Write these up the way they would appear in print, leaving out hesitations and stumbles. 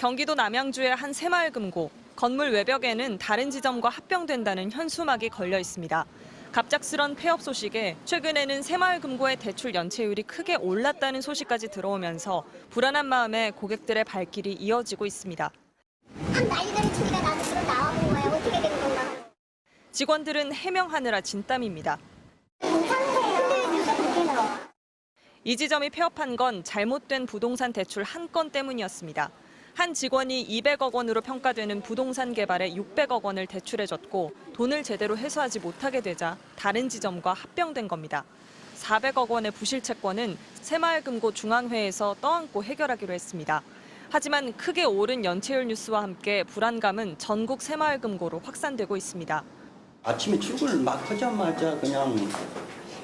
경기도 남양주의 한 새마을금고. 건물 외벽에는 다른 지점과 합병된다는 현수막이 걸려 있습니다. 갑작스런 폐업 소식에 최근에는 새마을금고의 대출 연체율이 크게 올랐다는 소식까지 들어오면서 불안한 마음에 고객들의 발길이 이어지고 있습니다. 한 난리나는 소리가 나서 들어 나와본 거예요. 어떻게 된 건가. 직원들은 해명하느라 진땀입니다. 이 지점이 폐업한 건 잘못된 부동산 대출 한 건 때문이었습니다. 한 직원이 200억 원으로 평가되는 부동산 개발에 600억 원을 대출해줬고 돈을 제대로 회수하지 못하게 되자 다른 지점과 합병된 겁니다. 400억 원의 부실 채권은 새마을금고 중앙회에서 떠안고 해결하기로 했습니다. 하지만 크게 오른 연체율 뉴스와 함께 불안감은 전국 새마을금고로 확산되고 있습니다. 아침에 출근을 막 하자마자 그냥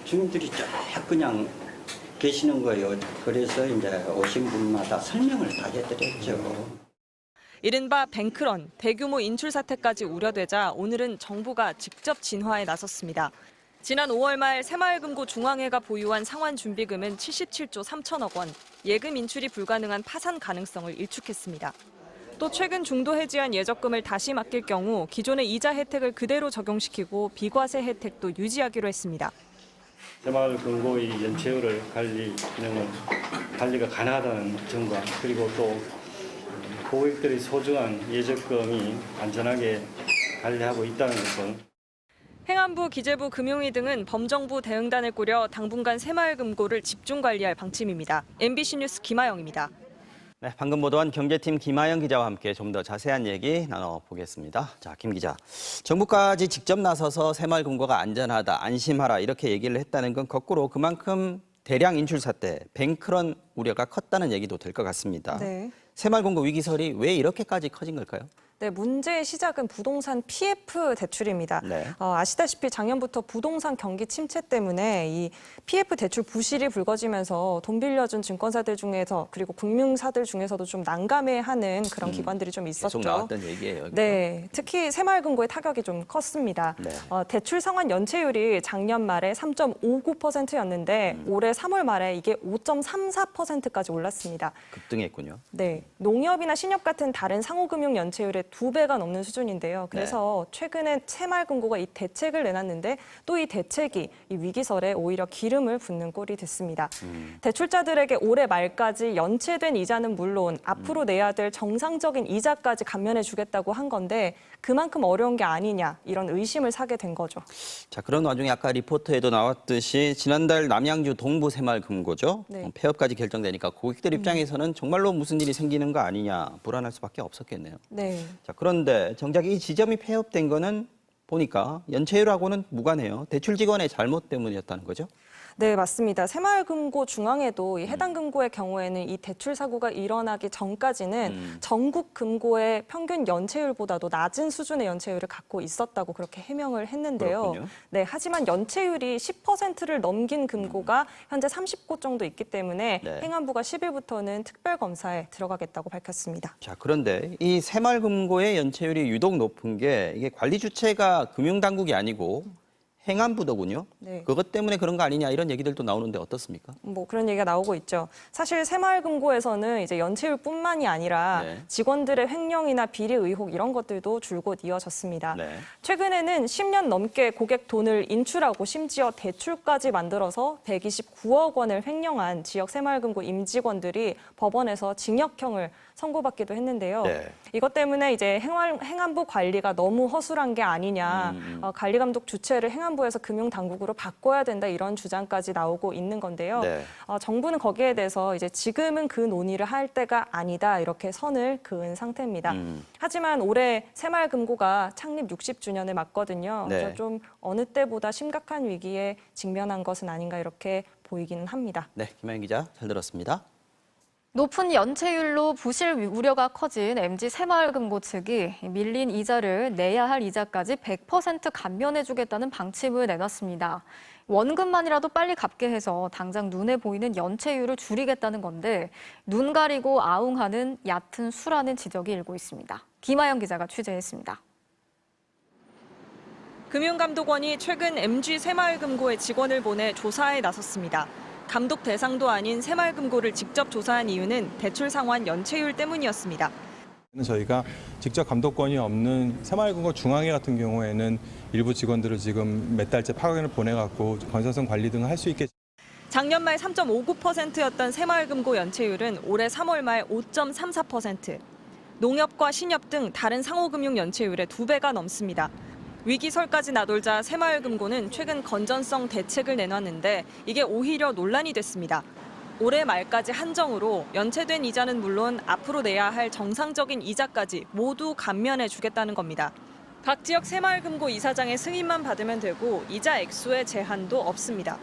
주민들이 쫙 그냥 계시는 거예요. 그래서 이제 오신 분마다 설명을 다 해드렸죠. 이른바 뱅크런, 대규모 인출 사태까지 우려되자 오늘은 정부가 직접 진화에 나섰습니다. 지난 5월 말 새마을금고 중앙회가 보유한 상환준비금은 77조 3천억 원, 예금 인출이 불가능한 파산 가능성을 일축했습니다. 또 최근 중도 해지한 예적금을 다시 맡길 경우 기존의 이자 혜택을 그대로 적용시키고 비과세 혜택도 유지하기로 했습니다. 새마을금고의 연체율을 관리하는 관리가 가능하다는 점과 그리고 또 고객들의 소중한 예적금이 안전하게 관리하고 있다는 것은 행안부, 기재부, 금융위 등은 범정부 대응단을 꾸려 당분간 새마을금고를 집중 관리할 방침입니다. MBC 뉴스 김아영입니다. 네, 방금 보도한 경제팀 김아영 기자와 함께 좀 더 자세한 얘기 나눠보겠습니다. 자, 김 기자. 정부까지 직접 나서서 새마을금고가 안전하다, 안심하라 이렇게 얘기를 했다는 건 거꾸로 그만큼 대량 인출 사태, 뱅크런 우려가 컸다는 얘기도 될 것 같습니다. 네. 새마을금고 위기설이 왜 이렇게까지 커진 걸까요? 네, 문제의 시작은 부동산 PF 대출입니다. 네. 아시다시피 작년부터 부동산 경기 침체 때문에 이 PF 대출 부실이 불거지면서 돈 빌려준 증권사들 중에서 그리고 금융사들 중에서도 좀 난감해하는 그런 기관들이 좀 있었죠. 계속 나왔던 얘기예요. 여기서. 네, 특히 새마을금고의 타격이 좀 컸습니다. 네. 대출 상환 연체율이 작년 말에 3.59%였는데 올해 3월 말에 이게 5.34%까지 올랐습니다. 급등했군요. 네, 농협이나 신협 같은 다른 상호금융 연체율의 2배가 넘는 수준인데요. 그래서 최근에 새마을금고가 이 대책을 내놨는데 또 이 대책이 이 위기설에 오히려 기름을 붓는 꼴이 됐습니다. 대출자들에게 올해 말까지 연체된 이자는 물론 앞으로 내야 될 정상적인 이자까지 감면해 주겠다고 한 건데 그만큼 어려운 게 아니냐 이런 의심을 사게 된 거죠. 자, 그런 와중에 아까 리포트에도 나왔듯이 지난달 남양주 동부 새마을금고죠. 네. 폐업까지 결정되니까 고객들 입장에서는 정말로 무슨 일이 생기는 거 아니냐 불안할 수밖에 없었겠네요. 네. 자, 그런데 정작 이 지점이 폐업된 거는 보니까 연체율하고는 무관해요. 대출 직원의 잘못 때문이었다는 거죠. 네, 맞습니다. 새마을금고 중앙에도 이 해당 금고의 경우에는 이 대출 사고가 일어나기 전까지는 전국 금고의 평균 연체율보다도 낮은 수준의 연체율을 갖고 있었다고 그렇게 해명을 했는데요. 그렇군요. 네, 하지만 연체율이 10%를 넘긴 금고가 현재 30곳 정도 있기 때문에 네. 행안부가 10일부터는 특별 검사에 들어가겠다고 밝혔습니다. 자, 그런데 이 새마을금고의 연체율이 유독 높은 게 이게 관리 주체가 금융당국이 아니고 행안부더군요. 네. 그것 때문에 그런 거 아니냐 이런 얘기들도 나오는데 어떻습니까? 뭐 그런 얘기가 나오고 있죠. 사실 새마을금고에서는 이제 연체율뿐만이 아니라 네. 직원들의 횡령이나 비리 의혹 이런 것들도 줄곧 이어졌습니다. 네. 최근에는 10년 넘게 고객 돈을 인출하고 심지어 대출까지 만들어서 129억 원을 횡령한 지역 새마을금고 임직원들이 법원에서 징역형을 선고받기도 했는데요. 네. 이것 때문에 이제 행안부 관리가 너무 허술한 게 아니냐, 관리감독 주체를 행안부에서 금융당국으로 바꿔야 된다 이런 주장까지 나오고 있는 건데요. 네. 정부는 거기에 대해서 이제 지금은 그 논의를 할 때가 아니다 이렇게 선을 그은 상태입니다. 하지만 올해 새마을금고가 창립 60주년을 맞거든요. 네. 그래서 좀 어느 때보다 심각한 위기에 직면한 것은 아닌가 이렇게 보이기는 합니다. 네, 김아영 기자 잘 들었습니다. 높은 연체율로 부실 우려가 커진 MG 새마을금고 측이 밀린 이자를 내야 할 이자까지 100% 감면해주겠다는 방침을 내놨습니다. 원금만이라도 빨리 갚게 해서 당장 눈에 보이는 연체율을 줄이겠다는 건데 눈 가리고 아웅하는 얕은 수라는 지적이 일고 있습니다. 김아영 기자가 취재했습니다. 금융감독원이 최근 MG 새마을금고의 직원을 보내 조사에 나섰습니다. 감독 대상도 아닌 새마을금고를 직접 조사한 이유는 대출 상환 연체율 때문이었습니다. 저희가 직접 감독권이 없는 새마을금고 중앙회 같은 경우에는 일부 직원들을 지금 몇 달째 파견을 보내갖고 건설성 관리 등을 할 수 있게. 작년 말 3.59%였던 새마을금고 연체율은 올해 3월 말 5.34%. 농협과 신협 등 다른 상호금융 연체율의 2배가 넘습니다. 위기설까지 나돌자 새마을금고는 최근 건전성 대책을 내놨는데 이게 오히려 논란이 됐습니다. 올해 말까지 한정으로 연체된 이자는 물론 앞으로 내야 할 정상적인 이자까지 모두 감면해 주겠다는 겁니다. 각 지역 새마을금고 이사장의 승인만 받으면 되고 이자 액수의 제한도 없습니다.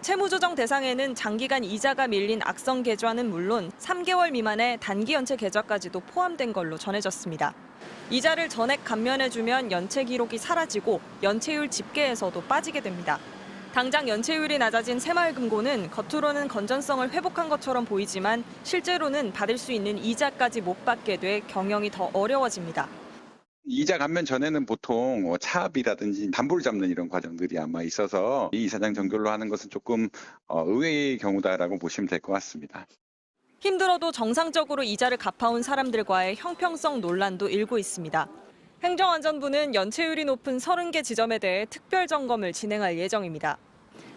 채무조정 대상에는 장기간 이자가 밀린 악성 계좌는 물론 3개월 미만의 단기 연체 계좌까지도 포함된 걸로 전해졌습니다. 이자를 전액 감면해주면 연체 기록이 사라지고 연체율 집계에서도 빠지게 됩니다. 당장 연체율이 낮아진 새마을금고는 겉으로는 건전성을 회복한 것처럼 보이지만 실제로는 받을 수 있는 이자까지 못 받게 돼 경영이 더 어려워집니다. 이자 감면 전에는 보통 차압이라든지 담보를 잡는 이런 과정들이 아마 있어서 이 이사장 정결로 하는 것은 조금 의외의 경우다라고 보시면 될 것 같습니다. 힘들어도 정상적으로 이자를 갚아온 사람들과의 형평성 논란도 일고 있습니다. 행정안전부는 연체율이 높은 30개 지점에 대해 특별 점검을 진행할 예정입니다.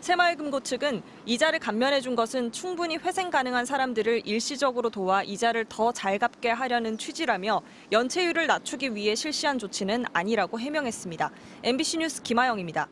새마을금고 측은 이자를 감면해 준 것은 충분히 회생 가능한 사람들을 일시적으로 도와 이자를 더 잘 갚게 하려는 취지라며 연체율을 낮추기 위해 실시한 조치는 아니라고 해명했습니다. MBC 뉴스 김아영입니다.